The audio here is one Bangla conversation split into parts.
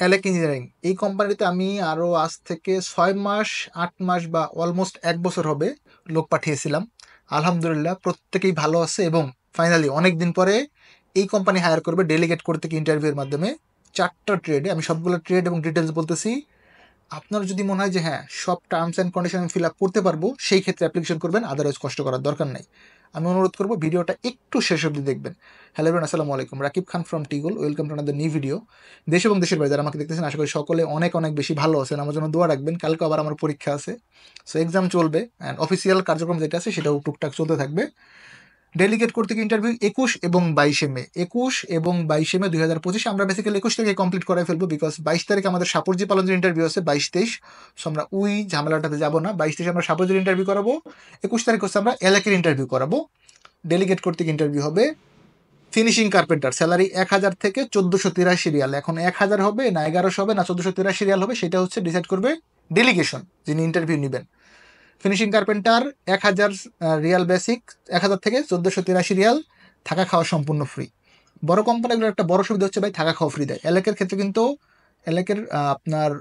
অ্যালেক ইঞ্জিনিয়ারিং, এই কোম্পানিতে আমি আরও আজ থেকে 6 মাস 8 মাস বা অলমোস্ট 1 বছর হবে লোক পাঠিয়েছিলাম। আলহামদুলিল্লাহ প্রত্যেকেই ভালো আছে এবং ফাইনালি অনেক দিন পরে এই কোম্পানি হায়ার করবে ডেলিগেট করতে কি ইন্টারভিউর মাধ্যমে 4টা ট্রেডে। আমি সবগুলো ট্রেড এবং ডিটেলস বলতেছি। আপনার যদি মনে হয় যে হ্যাঁ সব টার্মস অ্যান্ড কন্ডিশন আমি ফিল আপ করতে পারবো, সেই ক্ষেত্রে অ্যাপ্লিকেশন করবেন, আদারওয়াইজ কষ্ট করার দরকার নাই। আমি অনুরোধ করবো ভিডিওটা একটু শেষ অবধি দেখবেন। হ্যালো এভরিওয়ান, আসসালামু আলাইকুম, রাকিব খান ফ্রম টিগল। Welcome to another new video. দেশ এবং দেশের বাইরে যারা আমাকে দেখতেছেন, আশা করি সকলে অনেক অনেক বেশি ভালো আছেন। আমার জন্য দোয়া রাখবেন, কালকে আবার আমার পরীক্ষা আছে, সো এক্সাম চলবে অ্যান্ড অফিসিয়াল কার্যক্রম যেটা আছে সেটাও টুকটাক চলতে থাকবে। ডেলিগেট করতে ইন্টারভিউ 21 এবং 22 মে, 21 এবং 22 মে 2025। আমরা বেসিক্যালি 21 তারিখে কমপ্লিট করে ফেলবো, বিকজ 22 তারিখে আমাদের সাপরজি পালনের ইন্টারভিউ আছে, 22-23। সো আমরা ওই ঝামেলাটাতে যাবো না। 22-23 আমরা সাপরজির ইন্টারভিউ করাবো, 21 তারিখ হচ্ছে আমরা এলাকের ইন্টারভিউ করাবো। ডেলিগেট করতে ইন্টারভিউ হবে ফিনিশিং কার্পেন্টার, স্যালারি 1000 থেকে 1483 রিয়াল। এখন 1000 হবে না 1100 হবে না 1483 রিয়াল হবে, সেটা হচ্ছে ডিসাইড করবে ডেলিগেশন, যিনি ইন্টারভিউ নেবেন। ফিনিশিং কার্পেন্টার 1000 রিয়াল বেসিক, 1000 থেকে 1483 রিয়াল, থাকা খাওয়া সম্পূর্ণ ফ্রি। বড় কোম্পানিগুলোর একটা বড় সুবিধা হচ্ছে ভাই থাকা খাওয়া ফ্রি দেয়। এলাকার ক্ষেত্রে কিন্তু এলাকার আপনার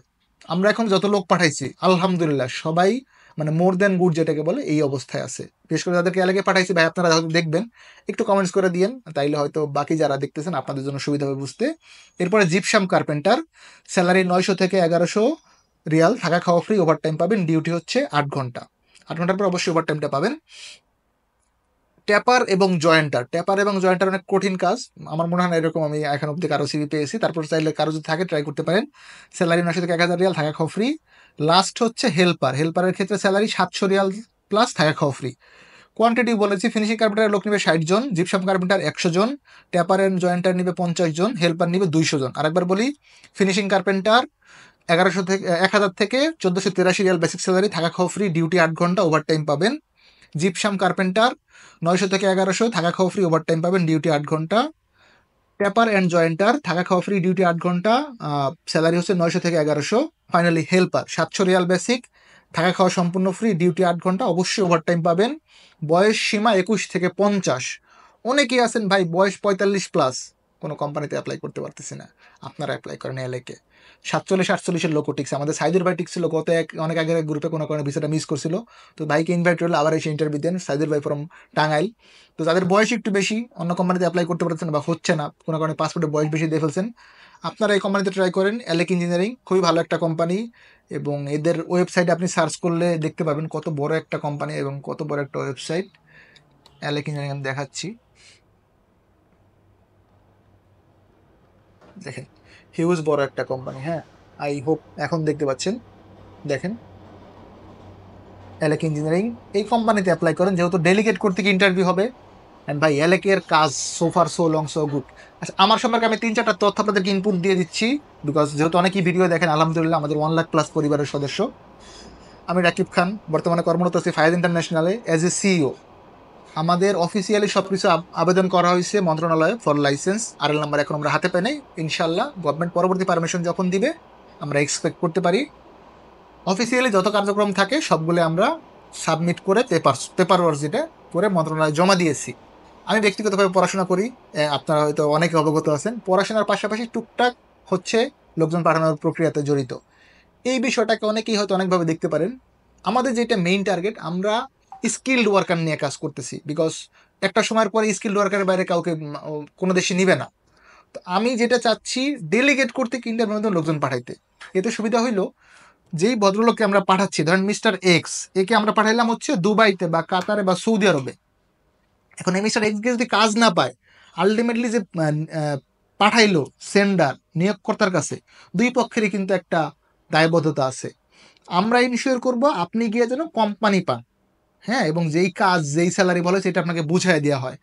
আমরা এখন যত লোক পাঠাইছি আলহামদুলিল্লাহ সবাই মানে মোর দ্যান গুড যেটাকে বলে এই অবস্থায় আছে। বিশেষ করে যাদেরকে এলাকায় পাঠাইছি ভাই, আপনারা হয়তো দেখবেন, একটু কমেন্টস করে দিয়েন, তাইলে হয়তো বাকি যারা দেখতেছেন আপনাদের জন্য সুবিধা হবে বুঝতে। এরপরে জিপসাম কার্পেন্টার, স্যালারি 900 থেকে 1100 রিয়াল, থাকা খাওয়া ফ্রি, ওভারটাইম পাবেন, ডিউটি হচ্ছে 8 ঘন্টা। 8 ঘন্টার পর অবশ্যই ওভারটাইমটা পাবেন। ট্যাপার এবং জয়েন্টার অনেক কঠিন কাজ, আমার মনে হয় না এরকম আমি এখন অব্দি কারো সিভি পেয়েছি। তারপর চাইলে কারো যদি থাকে ট্রাই করতে পারেন। স্যালারি 900 থেকে 1000 রিয়াল, থাকা খাওয়া ফ্রি। লাস্ট হচ্ছে হেল্পারের ক্ষেত্রে স্যালারি 700 রিয়াল প্লাস থাকা খাওয়া ফ্রি। কোয়ান্টিটি বলেছি, ফিনিশিং কার্পেন্টারের লোক নেবে 60 জন, জিপসাম কার্পেন্টার 100 জন, ট্যাপার অ্যান্ড জয়েন্টার নিবে 50 জন, হেল্পার নিবে 200 জন। আরেকবার বলি, ফিনিশিং কার্পেন্টার 1100 থেকে 1000 থেকে 1483 রিয়াল বেসিক স্যালারি, থাকা খাওয়া ফ্রি, ডিউটি 8 ঘন্টা, ওভারটাইম পাবেন। জিপসাম কার্পেন্টার 900 থেকে 1100, থাকা খাওয়া ফ্রি, ওভারটাইম পাবেন, ডিউটি 8 ঘন্টা। ট্যাপার অ্যান্ড জয়েন্টার থাকা খাওয়া ফ্রি, ডিউটি 8 ঘন্টা, স্যালারি হচ্ছে 900 থেকে 1100। ফাইনালি হেল্পার 700 রিয়াল বেসিক, থাকা খাওয়া সম্পূর্ণ ফ্রি, ডিউটি 8 ঘন্টা, অবশ্যই ওভারটাইম পাবেন। বয়স সীমা 21 থেকে 50। অনেকেই আছেন ভাই বয়স 45 প্লাস, কোনো কোম্পানিতে অ্যাপ্লাই করতে পারতেছি না, আপনারা অ্যাপ্লাই করেন এলাকে। 47-48 লোকও টিকছে, আমাদের সাইদুর ভাই টিকছিল গত অনেক আগের গ্রুপে, কোনো কারণে ভিসাটা মিস করছিল, তো ভাইকে ইনভাইট করলে আবার এসে ইন্টারভিউ দেন, সাইদুর ভাই ফ্রম টাঙ্গাইল। তো যাদের বয়স একটু বেশি, অন্য কোম্পানিতে অ্যাপ্লাই করতে পারছেন বা হচ্ছে না, কোনো কারণে পাসপোর্টে বয়স বেশি দিয়ে ফেলছেন, আপনারা এই কোম্পানিতে ট্রাই করেন। অ্যালেক ইঞ্জিনিয়ারিং খুবই ভালো একটা কোম্পানি, এবং এদের ওয়েবসাইটে আপনি সার্চ করলে দেখতে পাবেন কত বড় একটা কোম্পানি এবং কত বড় একটা ওয়েবসাইট। অ্যালেক ইঞ্জিনিয়ারিং আমি দেখাচ্ছি, দেখেন হিউজ বড় একটা কোম্পানি। হ্যাঁ, আই হোপ এখন দেখতে পাচ্ছেন, দেখেন অ্যালেক ইঞ্জিনিয়ারিং, এই কোম্পানিতে অ্যাপ্লাই করেন, যেহেতু ডেলিগেট করতে কি ইন্টারভিউ হবে। অ্যান্ড ভাই অ্যালেকের কাজ সোফার সো লং সো গুড। আচ্ছা, আমার সম্পর্কে আমি 3-4টা তথ্য আপনাদেরকে ইনপুট দিয়ে দিচ্ছি, বিকজ যেহেতু অনেকেই ভিডিও দেখেন, আলহামদুলিল্লাহ আমাদের 1 লাখ প্লাস পরিবারের সদস্য। আমি রাকিব খান, বর্তমানে কর্মরত আছি ফায়াজ ইন্টারন্যাশনালে অ্যাজ এ সিইও। আমাদের অফিসিয়ালি সব কিছু আবেদন করা হয়েছে মন্ত্রণালয়ে ফর লাইসেন্স, আরএল নাম্বার এখন আমরা হাতে পাই নাই। ইনশাল্লাহ গভর্নমেন্ট পরবর্তী পারমিশন যখন দিবে আমরা এক্সপেক্ট করতে পারি। অফিসিয়ালি যত কার্যক্রম থাকে সবগুলো আমরা সাবমিট করে পেপার ওয়ার্ক যেটা করে মন্ত্রণালয়ে জমা দিয়েছি। আমি ব্যক্তিগতভাবে পড়াশোনা করি, আপনারা হয়তো অনেকে অবগত আছেন। পড়াশোনার পাশাপাশি টুকটাক হচ্ছে লোকজন পাঠানোর প্রক্রিয়াতে জড়িত। এই বিষয়টাকে অনেকেই হয়তো অনেকভাবে দেখতে পারেন। আমাদের যেটা মেইন টার্গেট, আমরা স্কিল্ড ওয়ার্কার নিয়ে কাজ করতেছি, বিকজ একটা সময়ের পরে স্কিল্ড ওয়ার্কারের বাইরে কাউকে কোনো দেশে নিবে না। তো আমি যেটা চাচ্ছি ডেলিগেট করতে কিংবা লোকজন পাঠাইতে। এতে সুবিধা হইলো, যেই ভদ্রলোককে আমরা পাঠাচ্ছি, ধরেন মিস্টার এক্স, একে আমরা পাঠাইলাম হচ্ছে দুবাইতে বা কাতারে বা সৌদি আরবে। এখন এই মিস্টার এক্সকে যদি কাজ না পায়, আলটিমেটলি যে পাঠাইলো সেন্ডার নিয়োগকর্তার কাছে, দুই পক্ষেরই কিন্তু একটা দায়বদ্ধতা আছে। আমরা ইনশিওর করব আপনি গিয়ে যেন কোম্পানি পান, হ্যাঁ, এবং যেই কাজ যেই স্যালারি বলে সেটা আপনাকে বুঝাই দেওয়া হয়।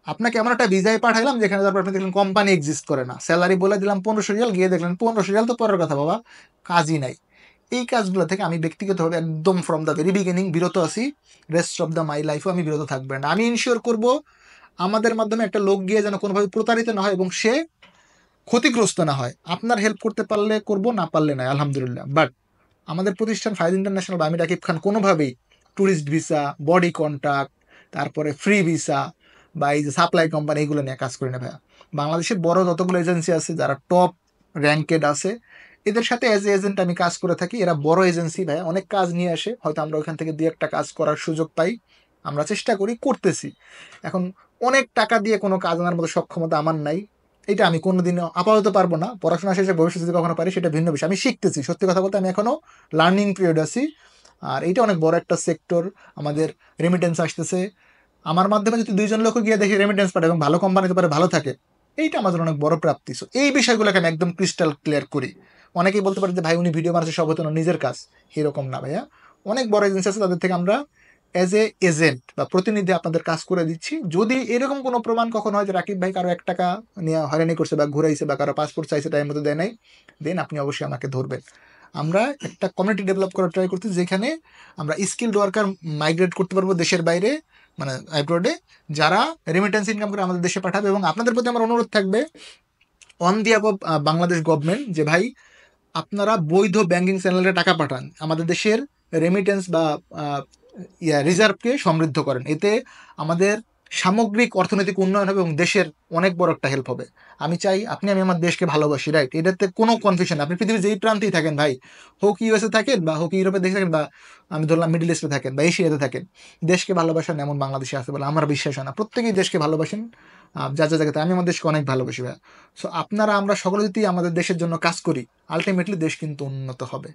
আপনাকে এমন একটা ভিসায় পাঠাইলাম যেখানে তারপর আপনি দেখলেন কোম্পানি এক্সিস্ট করে না, স্যালারি বলে দিলাম 1500 রিয়াল, গিয়ে দেখলেন 1500 রিয়াল তো পরের কথা বাবা, কাজই নাই। এই কাজগুলো থেকে আমি ব্যক্তিগতভাবে একদম ফ্রম দ্য ভেরি বিগিনিং বিরত আছি, রেস্ট অফ দ্য মাই লাইফও আমি বিরত থাকবেন না। আমি ইনশিওর করব আমাদের মাধ্যমে একটা লোক গিয়ে যেন কোনোভাবে প্রতারিত না হয় এবং সে ক্ষতিগ্রস্ত না হয়। আপনার হেল্প করতে পারলে করব, না পারলে নয়, আলহামদুলিল্লাহ। বাট আমাদের প্রতিষ্ঠান ফায়াজ ইন্টারন্যাশনাল বা আমি রাকিব খান কোনোভাবেই ট্যুরিস্ট ভিসা, বডি কন্ট্রাক্ট, তারপরে ফ্রি ভিসা বা এই যে সাপ্লাই কোম্পানি, এগুলো নিয়ে কাজ করি না ভাইয়া। বাংলাদেশের বড় যতগুলো এজেন্সি আছে যারা টপ র্যাঙ্কেড আছে, এদের সাথে অ্যাজ এজেন্ট আমি কাজ করে থাকি। এরা বড় এজেন্সি ভাই, অনেক কাজ নিয়ে আসে, হয়তো আমরা ওইখান থেকে দুই একটা কাজ করার সুযোগ পাই, আমরা চেষ্টা করি, করতেছি। এখন অনেক টাকা দিয়ে কোনো কাজ আনার মতো সক্ষমতা আমার নাই, এটা আমি কোনোদিনও আপাতত পারবো না। পড়াশোনা শেষে ভবিষ্যতে যদি কখনো পারি সেটা ভিন্ন বিষয়, আমি শিখতেছি। সত্যি কথা বলতে আমি এখনো লার্নিং পিরিয়ড আছি। আর এইটা অনেক বড় একটা সেক্টর, আমাদের রেমিটেন্স আসতেছে, আমার মাধ্যমে যদি 2 জন লোক গিয়ে দেখি রেমিটেন্স পাঠায় এবং ভালো কোম্পানিতে পারে, ভালো থাকে, এইটা আমার জন্য অনেক বড় প্রাপ্তি। সো এই বিষয়গুলোকে আমি একদম ক্রিস্টাল ক্লিয়ার করি। অনেকেই বলতে পারে যে ভাই উনি ভিডিও বানাচ্ছে সব হতো না, নিজের কাজ, এরকম না ভাইয়া। অনেক বড় এজেন্সি আছে, তাদের থেকে আমরা অ্যাজ এ এজেন্ট বা প্রতিনিধি আপনাদের কাজ করে দিচ্ছি। যদি এরকম কোনো প্রমাণ কখনো হয় যে রাকিব ভাই কারো 1 টাকা নিয়ে হয়রানি করছে বা ঘুরাইছে বা কারো পাসপোর্ট চাইছে টাইম মতো দেয় নাই, দেন আপনি অবশ্যই আমাকে ধরবেন। আমরা একটা কমিউনিটি ডেভেলপ করার ট্রাই করছি, যেখানে আমরা স্কিলড ওয়ার্কার মাইগ্রেট করতে পারবো দেশের বাইরে, মানে অ্যাব্রোডে, যারা রেমিটেন্স ইনকাম করে আমাদের দেশে পাঠাবে। এবং আপনাদের প্রতি আমার অনুরোধ থাকবে অন দি অ্যাব বাংলাদেশ গভর্নমেন্ট, যে ভাই আপনারা বৈধ ব্যাংকিং চ্যানেলে টাকা পাঠান, আমাদের দেশের রেমিটেন্স বা রিজার্ভকে সমৃদ্ধ করেন। এতে আমাদের সামগ্রিক অর্থনৈতিক উন্নয়ন হবে এবং দেশের অনেক বড় একটা হেল্প হবে। আমি চাই আমি আমার দেশকে ভালোবাসি, রাইট? এটাতে কোনো কনফিউশন, আপনি পৃথিবীর যেই প্রান্তেই থাকেন ভাই, হোক ইউএসএ থাকেন বা হোক ইউরোপে দেখে থাকেন বা আমি ধরলাম মিডল ইস্টে থাকেন বা এশিয়াতে থাকেন, দেশকে ভালোবাসেন এমন বাংলাদেশে আছে বলে আমার বিশ্বাস হয় না। প্রত্যেকেই দেশকে ভালোবাসেন, যা যা জায়গাতে। আমি আমার দেশকে অনেক ভালোবাসি ভাই। সো আপনারা, আমরা সকলে যদি আমাদের দেশের জন্য কাজ করি, আলটিমেটলি দেশ কিন্তু উন্নত হবে।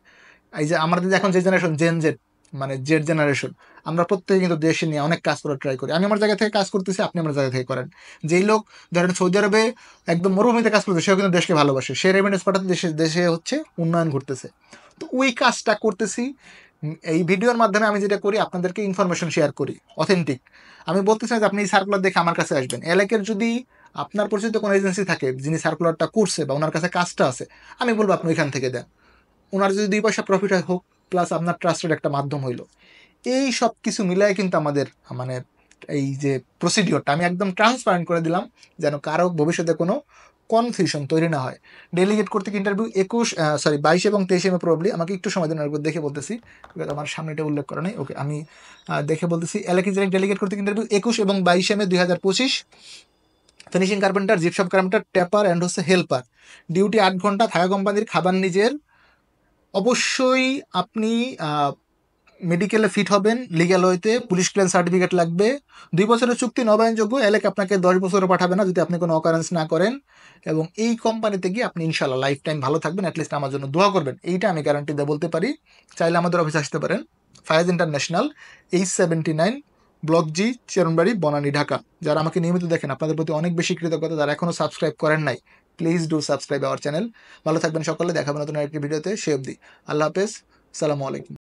এই যে আমাদের এখন যে জেনারেশন জেন জেড, মানে জেড জেনারেশন, আমরা প্রত্যেকে কিন্তু দেশে নিয়ে অনেক কাজ করার ট্রাই করি। আমি আমার জায়গা থেকে কাজ করতেছি, আপনি আমার জায়গা থেকে করেন। যেই লোক ধরেন সৌদি আরবে একদম মরুভূমিতে কাজ করতেছে, সেও কিন্তু দেশকে ভালোবাসে, সে রেমিটেন্স পাঠাতে দেশে দেশে হচ্ছে উন্নয়ন ঘটতেছে। তো ওই কাজটা করতেছি। এই ভিডিওর মাধ্যমে আমি যেটা করি, আপনাদেরকে ইনফরমেশন শেয়ার করি অথেন্টিক। আমি বলতেছি না যে আপনি এই সার্কুলার দেখে আমার কাছে আসবেন। এলাকার যদি আপনার পরিচিত কোনো এজেন্সি থাকে যিনি সার্কুলারটা করছে বা ওনার কাছে কাজটা আছে, আমি বলবো আপনি ওইখান থেকে দেন। ওনার যদি 2 পয়সা প্রফিট হয় হোক, প্লাস আপনার ট্রাস্টেড একটা মাধ্যম হইলো। এই সব কিছু মিলায় কিন্তু আমাদের মানে এই যে প্রসিডিওরটা আমি একদম ট্রান্সপারেন্ট করে দিলাম, যেন কারো ভবিষ্যতে কোনো কনফিউশন তৈরি না হয়। ডেলিগেট করতে ইন্টারভিউ 22 এবং 23 মে প্রবলি, আমাকে একটু সময় দিন, দেখে বলতেছি, আমার সামনে এটা উল্লেখ করা নেই। ওকে, আমি দেখে বলতেছি। ডেলিগেট করতে ইন্টারভিউ 21 এবং 22 মে 2025। Finishing carpenter, gypsum carpenter, taper and হচ্ছে হেল্পার। ডিউটি 8 ঘন্টা, থাকা কোম্পানির, খাবার নিজের। অবশ্যই আপনি মেডিকেলে ফিট হবেন, লিগ্যাল ওয়েতে, পুলিশ ক্লিয়ারেন্স সার্টিফিকেট লাগবে। 2 বছরের চুক্তি নবায়নযোগ্য, এলাকা আপনাকে 10 বছরও পাঠাবে না যদি আপনি কোনো অকারেন্স না করেন। এবং এই কোম্পানিতে গিয়ে আপনি ইনশাল্লাহ লাইফ টাইম ভালো থাকবেন, অ্যাটলিস্ট আমার জন্য দোয়া করবেন, এইটা আমি গ্যারান্টি দিয়ে বলতে পারি। চাইলে আমাদের অফিসে আসতে পারেন, ফায়াজ ইন্টারন্যাশনাল, 879 ব্লক জি, চেরনবাড়ি, বনানী, ঢাকা। যারা আমাকে নিয়মিত দেখেন, আপনাদের প্রতি অনেক বেশি কৃতজ্ঞতা। যারা এখনও সাবস্ক্রাইব করেন নাই, please do subscribe our channel. ভালো থাকবেন সকলে, দেখাবেন নতুন আরেকটি ভিডিওতে। সে অবধি আল্লাহ হাফেজ, সালামু আলাইকুম।